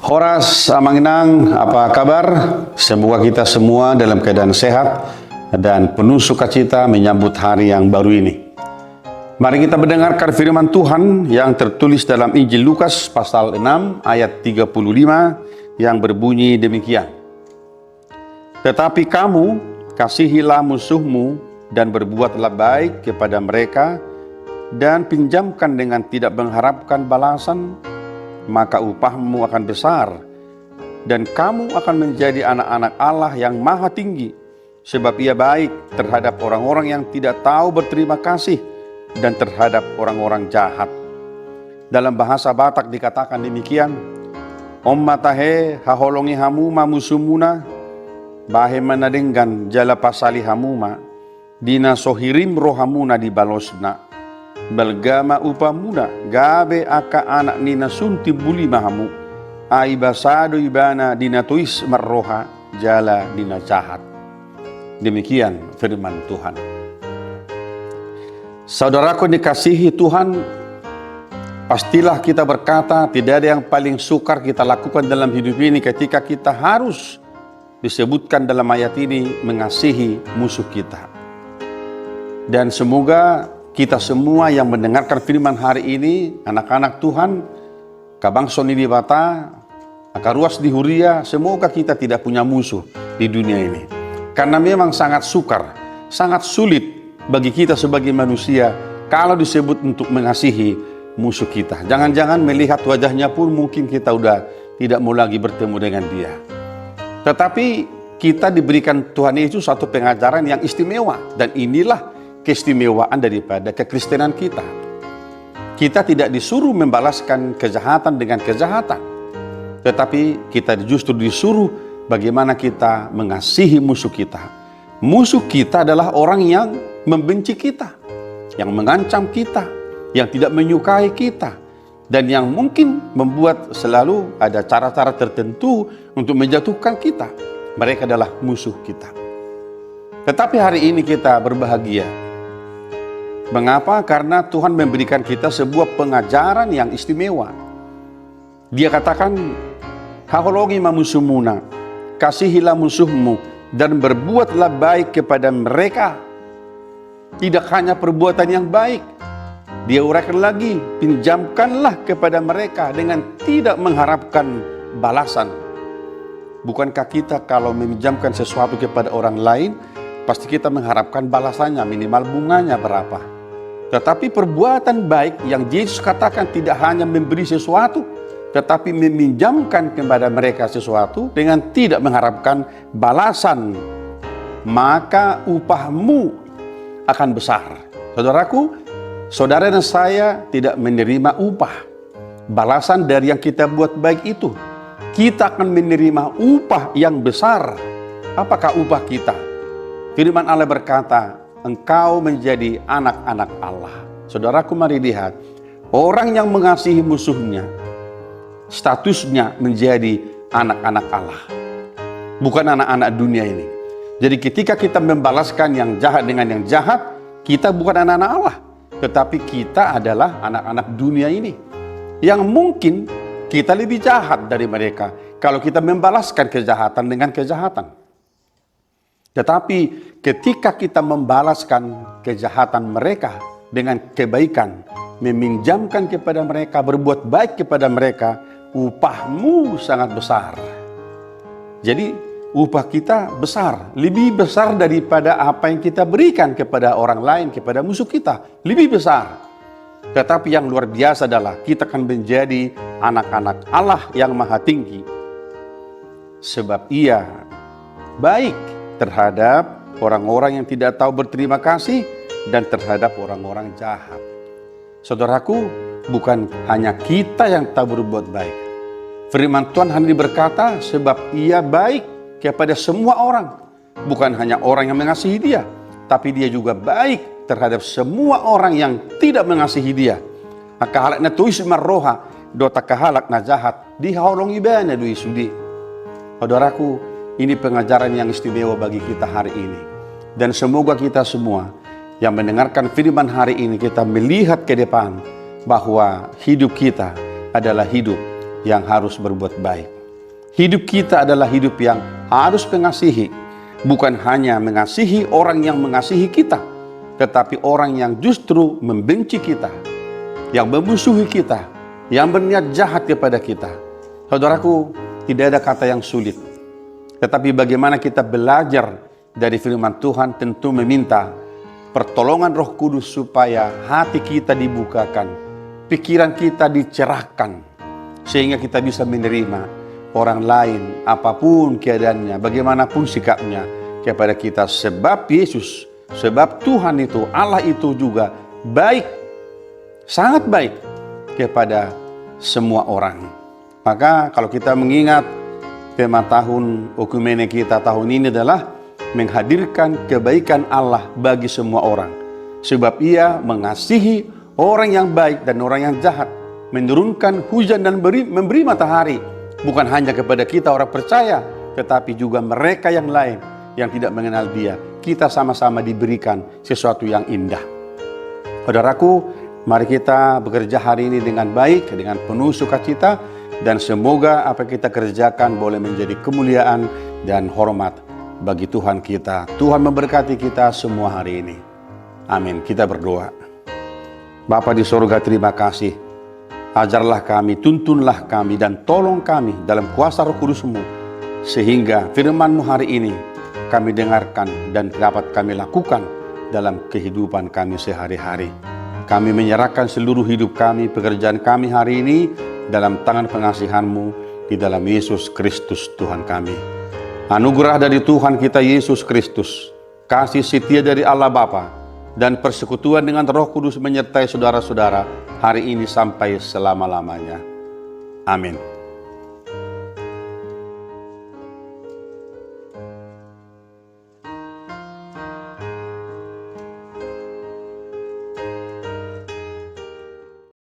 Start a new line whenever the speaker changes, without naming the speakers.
Horas Amanginang, apa kabar? Semoga kita semua dalam keadaan sehat dan penuh sukacita menyambut hari yang baru ini. Mari kita mendengarkan firman Tuhan yang tertulis dalam Injil Lukas pasal 6 ayat 35 yang berbunyi demikian. Tetapi kamu kasihilah musuhmu dan berbuatlah baik kepada mereka dan pinjamkan dengan tidak mengharapkan balasan, maka upahmu akan besar dan kamu akan menjadi anak-anak Allah yang maha tinggi, sebab ia baik terhadap orang-orang yang tidak tahu berterima kasih dan terhadap orang-orang jahat. Dalam bahasa Batak dikatakan demikian, Om matahe haholongi hamuma musumuna bahe manadenggan jala pasali hamuma dina sohirim rohamuna di balosna balgama upamuna gabe aka anak nina sunti buli mahamu aibasado ibana dina tuis marroha jala dina jahat. Demikian firman Tuhan. Saudaraku dikasihi Tuhan, pastilah kita berkata tidak ada yang paling sukar kita lakukan dalam hidup ini ketika kita harus disebutkan dalam ayat ini mengasihi musuh kita. Dan semoga kita semua yang mendengarkan firman hari ini, anak-anak Tuhan, kabangson di bata, akaruas di huria, semoga kita tidak punya musuh di dunia ini. Karena memang sangat sukar, sangat sulit bagi kita sebagai manusia kalau disebut untuk mengasihi musuh kita. Jangan-jangan melihat wajahnya pun mungkin kita udah tidak mau lagi bertemu dengan dia. Tetapi kita diberikan Tuhan Yesus satu pengajaran yang istimewa, dan inilah keistimewaan daripada kekristenan kita. Kita tidak disuruh membalaskan kejahatan dengan kejahatan, tetapi kita justru disuruh bagaimana kita mengasihi musuh kita. Musuh kita adalah orang yang membenci kita, yang mengancam kita, yang tidak menyukai kita, dan yang mungkin membuat selalu ada cara-cara tertentu untuk menjatuhkan kita. Mereka adalah musuh kita. Tetapi hari ini kita berbahagia. Mengapa? Karena Tuhan memberikan kita sebuah pengajaran yang istimewa. Dia katakan, haholongi mamusumuna, kasihilah musuhmu dan berbuatlah baik kepada mereka. Tidak hanya perbuatan yang baik, dia uraikan lagi, pinjamkanlah kepada mereka dengan tidak mengharapkan balasan. Bukankah kita kalau meminjamkan sesuatu kepada orang lain, pasti kita mengharapkan balasannya, minimal bunganya berapa. Tetapi perbuatan baik yang Yesus katakan tidak hanya memberi sesuatu, tetapi meminjamkan kepada mereka sesuatu dengan tidak mengharapkan balasan, maka upahmu akan besar. Saudaraku, saudara dan saya tidak menerima upah, balasan dari yang kita buat baik itu. Kita akan menerima upah yang besar. Apakah upah kita? Firman Allah berkata, engkau menjadi anak-anak Allah. Saudaraku, mari lihat, orang yang mengasihi musuhnya, statusnya menjadi anak-anak Allah, bukan anak-anak dunia ini. Jadi ketika kita membalaskan yang jahat dengan yang jahat, kita bukan anak-anak Allah, tetapi kita adalah anak-anak dunia ini, yang mungkin kita lebih jahat dari mereka kalau kita membalaskan kejahatan dengan kejahatan. Tetapi ketika kita membalaskan kejahatan mereka dengan kebaikan, meminjamkan kepada mereka, berbuat baik kepada mereka, upahmu sangat besar. Jadi upah kita besar, lebih besar daripada apa yang kita berikan kepada orang lain, kepada musuh kita, lebih besar. Tetapi yang luar biasa adalah kita akan menjadi anak-anak Allah yang maha tinggi, sebab ia baik terhadap orang-orang yang tidak tahu berterima kasih dan terhadap orang-orang jahat. Saudaraku, bukan hanya kita yang tahu berbuat baik. Firman Tuhan hanya berkata, sebab ia baik kepada semua orang. Bukan hanya orang yang mengasihi dia, tapi dia juga baik terhadap semua orang yang tidak mengasihi dia. Akahalak na tuis marroha, dota kahalak na jahat, dihaolong ibana dui sudi. Saudaraku, ini pengajaran yang istimewa bagi kita hari ini. Dan semoga kita semua yang mendengarkan firman hari ini, kita melihat ke depan bahwa hidup kita adalah hidup yang harus berbuat baik. Hidup kita adalah hidup yang harus mengasihi. Bukan hanya mengasihi orang yang mengasihi kita, tetapi orang yang justru membenci kita, yang memusuhi kita, yang berniat jahat kepada kita. Saudaraku, tidak ada kata yang sulit. Tetapi bagaimana kita belajar dari firman Tuhan, tentu meminta pertolongan Roh Kudus supaya hati kita dibukakan, pikiran kita dicerahkan, sehingga kita bisa menerima orang lain, apapun keadaannya, bagaimanapun sikapnya kepada kita. Sebab Yesus, sebab Tuhan itu, Allah itu juga baik, sangat baik kepada semua orang. Maka kalau kita mengingat tema tahun Okumene kita tahun ini adalah menghadirkan kebaikan Allah bagi semua orang. Sebab Ia mengasihi orang yang baik dan orang yang jahat, menurunkan hujan dan memberi matahari, bukan hanya kepada kita orang percaya, tetapi juga mereka yang lain yang tidak mengenal Dia. Kita sama-sama diberikan sesuatu yang indah. Saudaraku, mari kita bekerja hari ini dengan baik, dengan penuh sukacita, dan semoga apa yang kita kerjakan boleh menjadi kemuliaan dan hormat bagi Tuhan kita. Tuhan memberkati kita semua hari ini. Amin. Kita berdoa. Bapa di sorga, terima kasih. Ajarlah kami, tuntunlah kami, dan tolong kami dalam kuasa Roh Kudus-Mu, sehingga firman-Mu hari ini kami dengarkan dan dapat kami lakukan dalam kehidupan kami sehari-hari. Kami menyerahkan seluruh hidup kami, pekerjaan kami hari ini dalam tangan pengasihan-Mu, di dalam Yesus Kristus Tuhan kami. Anugerah dari Tuhan kita Yesus Kristus, kasih setia dari Allah Bapa, dan persekutuan dengan Roh Kudus menyertai saudara-saudara hari ini sampai selama-lamanya. Amin.